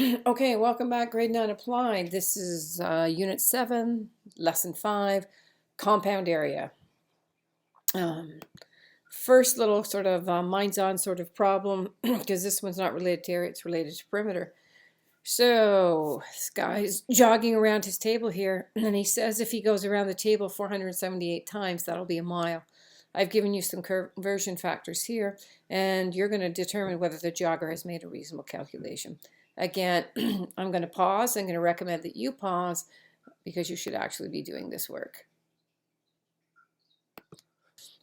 Okay, welcome back, grade 9 applied. This is unit 7, lesson 5, compound area. First little sort of minds on sort of problem, because this one's not related to area, it's related to perimeter. So this guy's jogging around his table here, and he says if he goes around the table 478 times, that'll be a mile. I've given you some conversion factors here, and you're going to determine whether the jogger has made a reasonable calculation. Again, I'm going to pause. I'm going to recommend that you pause because you should actually be doing this work.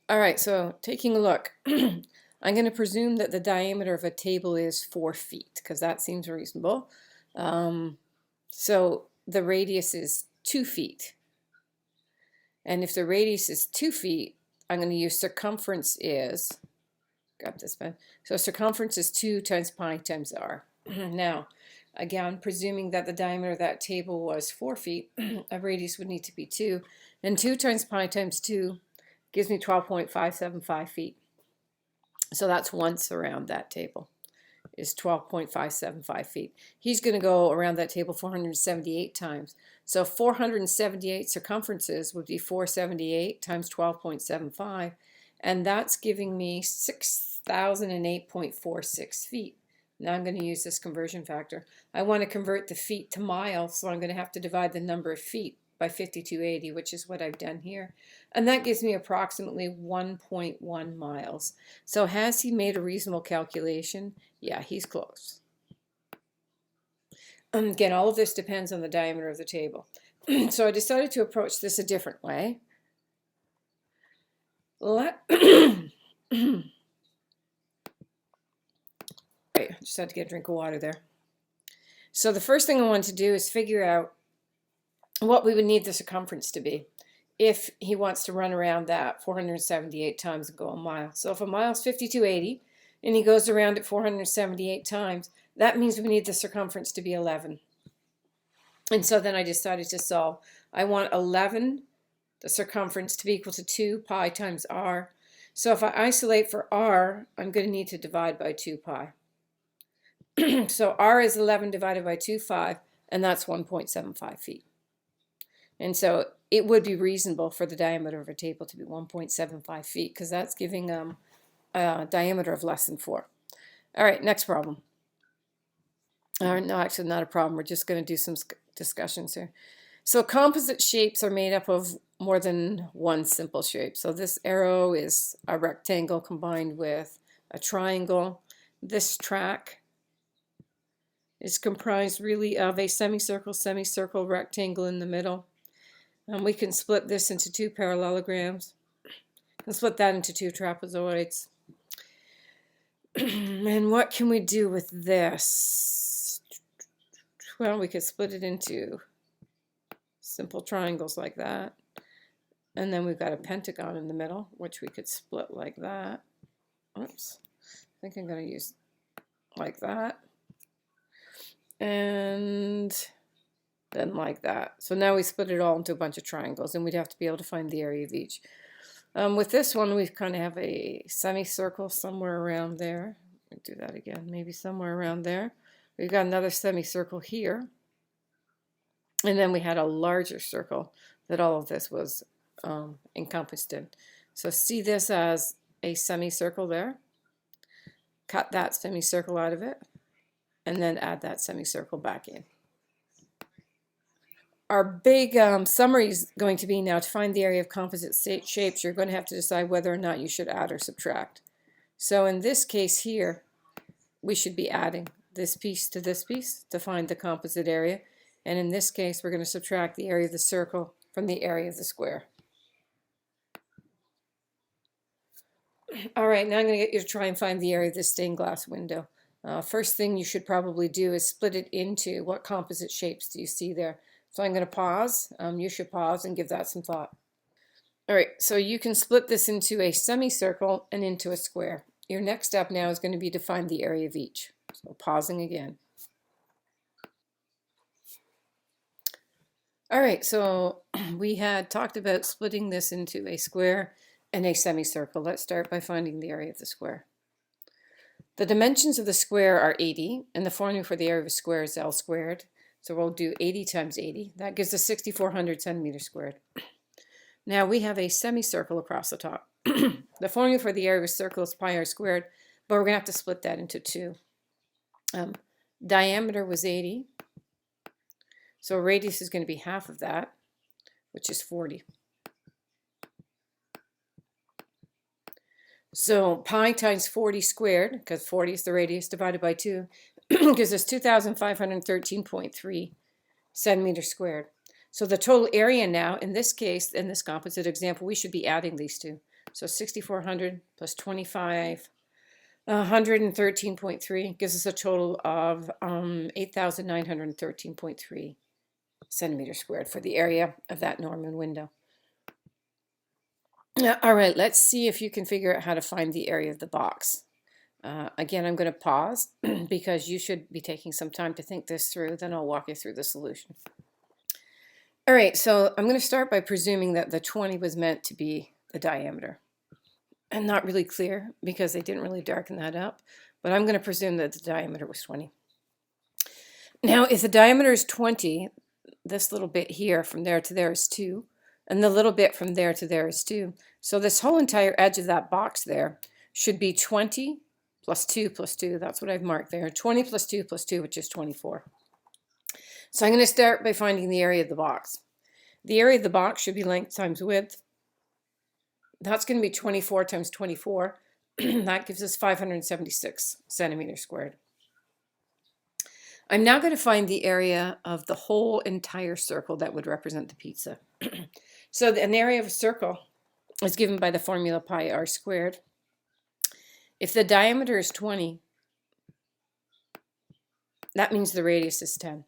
All right, so taking a look, I'm going to presume that the diameter of a table is 4 feet because that seems reasonable. So the radius is 2 feet. And if the radius is 2 feet, I'm going to use circumference is, got this pen, so circumference is 2 times pi times r. Now, again, presuming that the diameter of that table was 4 feet, a radius would need to be 2. And 2 times pi times 2 gives me 12.575 feet. So that's once around that table is 12.575 feet. He's going to go around that table 478 times. So 478 circumferences would be 478 times 12.75. And that's giving me 6,008.46 feet. Now I'm going to use this conversion factor. I want to convert the feet to miles, so I'm going to have to divide the number of feet by 5280, which is what I've done here. And that gives me approximately 1.1 miles. So has he made a reasonable calculation? Yeah, he's close. Again, all of this depends on the diameter of the table. So I decided to approach this a different way. I just had to get a drink of water there. So the first thing I want to do is figure out what we would need the circumference to be if he wants to run around that 478 times and go a mile. So if a mile is 5280 and he goes around it 478 times, that means we need the circumference to be 11. And so then I decided to solve. I want 11, the circumference, to be equal to 2 pi times r. So if I isolate for r, I'm going to need to divide by 2 pi. So r is 11 divided by 2.5, and that's 1.75 feet. And so it would be reasonable for the diameter of a table to be 1.75 feet because that's giving a diameter of less than 4. All right, next problem. No, actually not a problem. We're just going to do some discussions here. So composite shapes are made up of more than one simple shape. So this arrow is a rectangle combined with a triangle. This track is comprised really of a semicircle, rectangle in the middle. And we can split this into 2 parallelograms and split that into 2 trapezoids. And what can we do with this? Well, we could split it into simple triangles like that. And then we've got a pentagon in the middle, which we could split like that. Oops. I think I'm going to use like that. And then like that. So now we split it all into a bunch of triangles, and we'd have to be able to find the area of each. With this one, we kind of have a semicircle somewhere around there. Let me do that again, maybe somewhere around there. We've got another semicircle here. And then we had a larger circle that all of this was encompassed in. So see this as a semicircle there. Cut that semicircle out of it, and then add that semicircle back in. Our big summary is going to be now to find the area of composite shapes. You're going to have to decide whether or not you should add or subtract. So in this case here, we should be adding this piece to find the composite area. And in this case, we're going to subtract the area of the circle from the area of the square. All right, now I'm going to get you to try and find the area of this stained glass window. First thing you should probably do is split it into what composite shapes do you see there. So I'm going to pause. You should pause and give that some thought. All right, so you can split this into a semicircle and into a square. Your next step now is going to be to find the area of each. So pausing again. All right, so we had talked about splitting this into a square and a semicircle. Let's start by finding the area of the square. The dimensions of the square are 80, and the formula for the area of a square is L squared. So we'll do 80 times 80. That gives us 6,400 centimeters squared. Now we have a semicircle across the top. The formula for the area of a circle is pi r squared, but we're going to have to split that into two. Diameter was 80, so radius is going to be half of that, which is 40. So pi times 40 squared, because 40 is the radius, divided by 2, gives us 2,513.3 centimeters squared. So the total area now, in this case, in this composite example, we should be adding these two. So 6,400 plus 2,513.3 gives us a total of 8,913.3 centimeters squared for the area of that Norman window. All right, let's see if you can figure out how to find the area of the box. Again, I'm going to pause because you should be taking some time to think this through. Then I'll walk you through the solution. All right, so I'm going to start by presuming that the 20 was meant to be the diameter. And not really clear because they didn't really darken that up, but I'm going to presume that the diameter was 20. Now, if the diameter is 20, this little bit here from there to there is 2, and the little bit from there to there is 2. So this whole entire edge of that box there should be 20 plus 2 plus 2. That's what I've marked there. 20 plus 2 plus 2, which is 24. So I'm going to start by finding the area of the box. The area of the box should be length times width. That's going to be 24 times 24. That gives us 576 centimeters squared. I'm now going to find the area of the whole entire circle that would represent the pizza. So an area of a circle is given by the formula pi r squared. If the diameter is 20, that means the radius is 10.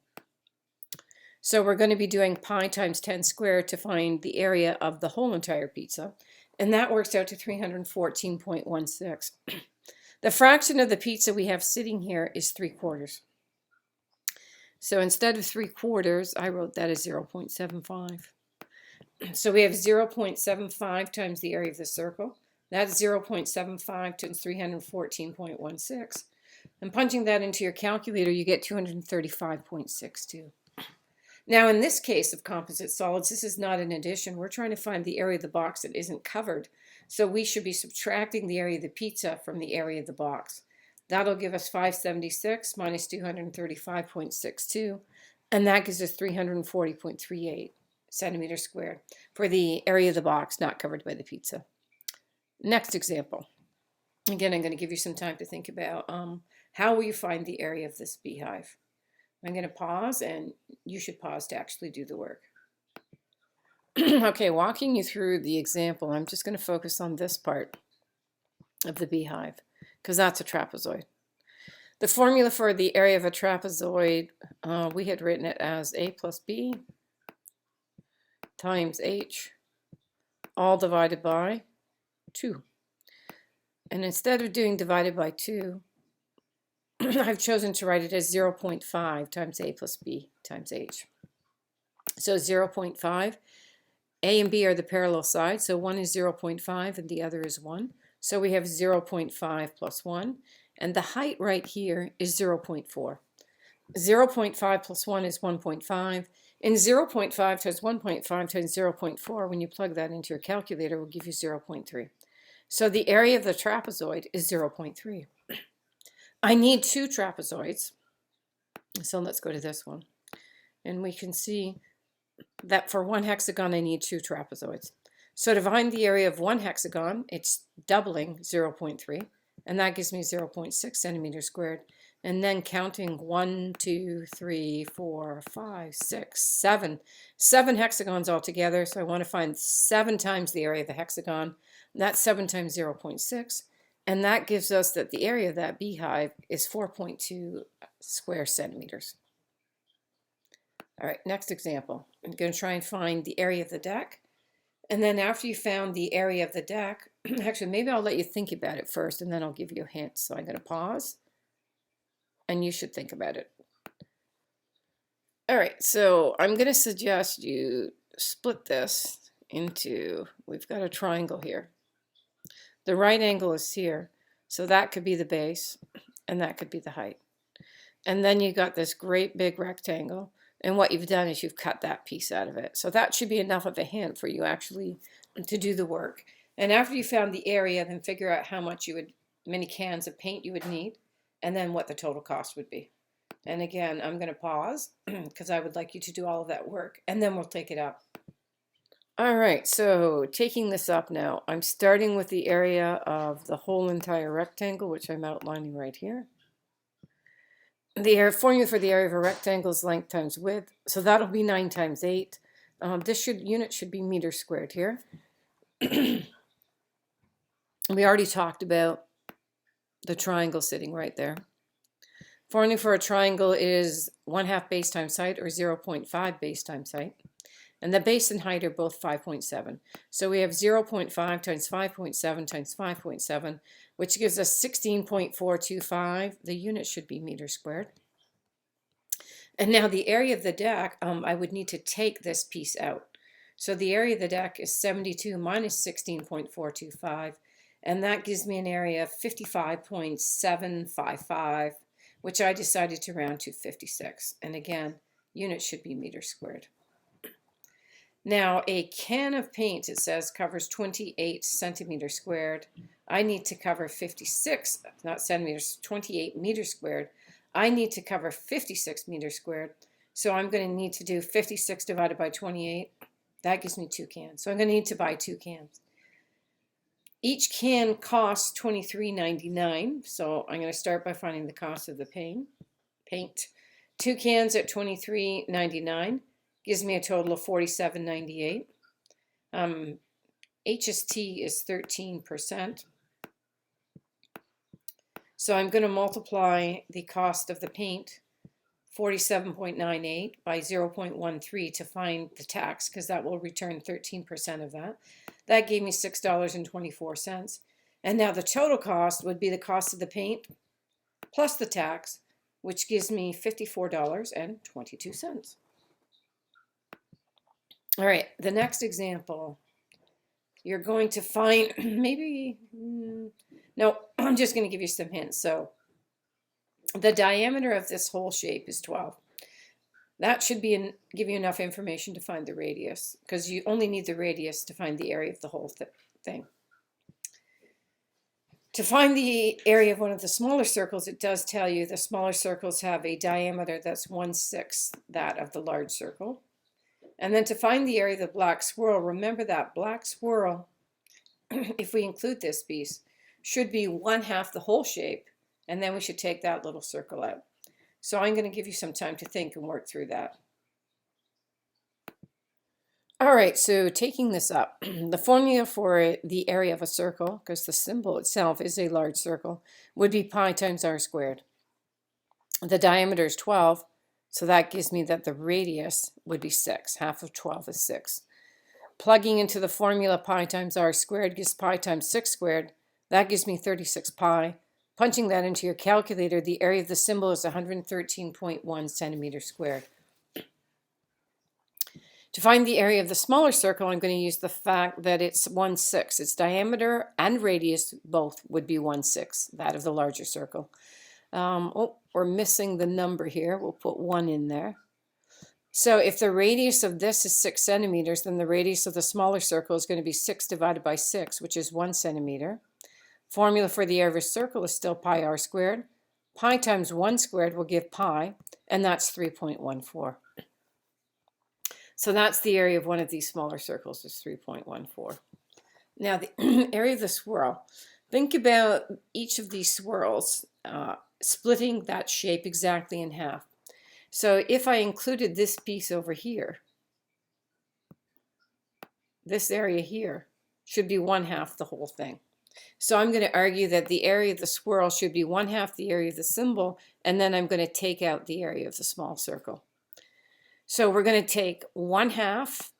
So we're going to be doing pi times 10 squared to find the area of the whole entire pizza. And that works out to 314.16. The fraction of the pizza we have sitting here is 3/4. So instead of 3/4, I wrote that as 0.75. So we have 0.75 times the area of the circle. That's 0.75 times 314.16. And punching that into your calculator, you get 235.62. Now, in this case of composite solids, this is not an addition. We're trying to find the area of the box that isn't covered. So we should be subtracting the area of the pizza from the area of the box. That'll give us 576 minus 235.62, and that gives us 340.38 centimeters squared for the area of the box not covered by the pizza. Next example. Again, I'm going to give you some time to think about how will you find the area of this beehive. I'm going to pause, and you should pause to actually do the work. Okay, walking you through the example, I'm just going to focus on this part of the beehive, because that's a trapezoid. The formula for the area of a trapezoid, we had written it as A plus B times H, all divided by 2. And instead of doing divided by 2, I've chosen to write it as 0.5 times A plus B times H. So 0.5, A and B are the parallel sides, so one is 0.5 and the other is 1. So we have 0.5 plus 1, and the height right here is 0.4. 0.5 plus 1 is 1.5, and 0.5 times 1.5 times 0.4, when you plug that into your calculator, will give you 0.3. So the area of the trapezoid is 0.3. I need 2 trapezoids, so let's go to this one. And we can see that for one hexagon, I need 2 trapezoids. So to find the area of one hexagon, it's doubling 0.3, and that gives me 0.6 centimeters squared. And then counting 1, 2, 3, 4, 5, 6, 7. 7 hexagons altogether, so I want to find 7 times the area of the hexagon. That's 7 times 0.6. And that gives us that the area of that beehive is 4.2 square centimeters. All right, next example. I'm going to try and find the area of the deck. And then after you found the area of the deck, actually, maybe I'll let you think about it first, and then I'll give you a hint. So I'm going to pause, and you should think about it. All right, so I'm going to suggest you split this into, we've got a triangle here. The right angle is here. So that could be the base, and that could be the height. And then you got this great big rectangle, and what you've done is you've cut that piece out of it. So that should be enough of a hint for you actually to do the work. And after you found the area, then figure out how many cans of paint you would need, and then what the total cost would be. And again, I'm going to pause because I would like you to do all of that work, and then we'll take it up. All right, so taking this up now, I'm starting with the area of the whole entire rectangle, which I'm outlining right here. The formula for the area of a rectangle is length times width, so that'll be 9 times 8. This unit should be meters squared here. We already talked about the triangle sitting right there. Formula for a triangle is 1/2 base times height, or 0.5 base times height. And the base and height are both 5.7. So we have 0.5 times 5.7 times 5.7, which gives us 16.425. The unit should be meters squared. And now the area of the deck, I would need to take this piece out. So the area of the deck is 72 minus 16.425, and that gives me an area of 55.755, which I decided to round to 56. And again, unit should be meters squared. Now, a can of paint, it says, covers 28 centimeters squared. I need to cover 56, not centimeters, 28 meters squared. I need to cover 56 meters squared. So I'm going to need to do 56 divided by 28. That gives me 2 cans. So I'm going to need to buy 2 cans. Each can costs $23.99. So I'm going to start by finding the cost of the paint. 2 cans at $23.99. Gives me a total of $47.98. HST is 13%. So I'm going to multiply the cost of the paint, 47.98, by 0.13 to find the tax, because that will return 13% of that. That gave me $6.24. And now the total cost would be the cost of the paint plus the tax, which gives me $54.22. All right, the next example, you're going to find no, I'm just going to give you some hints. So the diameter of this whole shape is 12. That should give you enough information to find the radius, because you only need the radius to find the area of the whole thing. To find the area of one of the smaller circles, it does tell you the smaller circles have a diameter that's 1/6 that of the large circle. And then to find the area of the black swirl, remember that black swirl, if we include this piece, should be 1/2 the whole shape, and then we should take that little circle out. So I'm going to give you some time to think and work through that. All right, so taking this up, the formula for the area of a circle, because the symbol itself is a large circle, would be pi times r squared. The diameter is 12. So that gives me that the radius would be 6. Half of 12 is 6. Plugging into the formula pi times r squared gives pi times 6 squared. That gives me 36 pi. Punching that into your calculator, the area of the symbol is 113.1 centimeters squared. To find the area of the smaller circle, I'm going to use the fact that it's 1/6. Its diameter and radius both would be 1/6, that of the larger circle. We're missing the number here. We'll put 1 in there. So if the radius of this is 6 centimeters, then the radius of the smaller circle is going to be 6 divided by 6, which is 1 centimeter. Formula for the area of a circle is still pi r squared. Pi times 1 squared will give pi, and that's 3.14. So that's the area of one of these smaller circles, is 3.14. Now the area of the swirl. Think about each of these swirls splitting that shape exactly in half. So if I included this piece over here, this area here should be 1/2 the whole thing. So I'm going to argue that the area of the swirl should be 1/2 the area of the symbol, and then I'm going to take out the area of the small circle. So we're going to take 1/2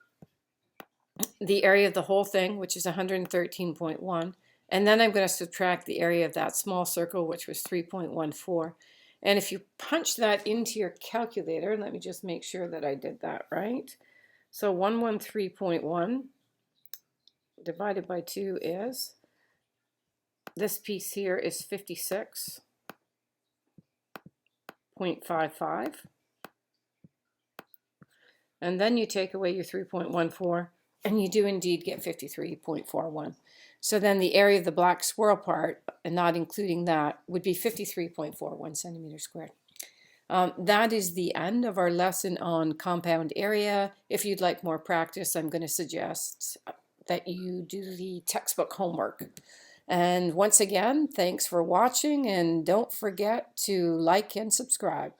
the area of the whole thing, which is 113.1, and then I'm going to subtract the area of that small circle, which was 3.14. And if you punch that into your calculator, let me just make sure that I did that right. So 113.1 divided by 2 is this piece here is 56.55. And then you take away your 3.14, and you do indeed get 53.41. So then the area of the black swirl part, and not including that, would be 53.41 centimeters squared. That is the end of our lesson on compound area. If you'd like more practice, I'm going to suggest that you do the textbook homework. And once again, thanks for watching, and don't forget to like and subscribe.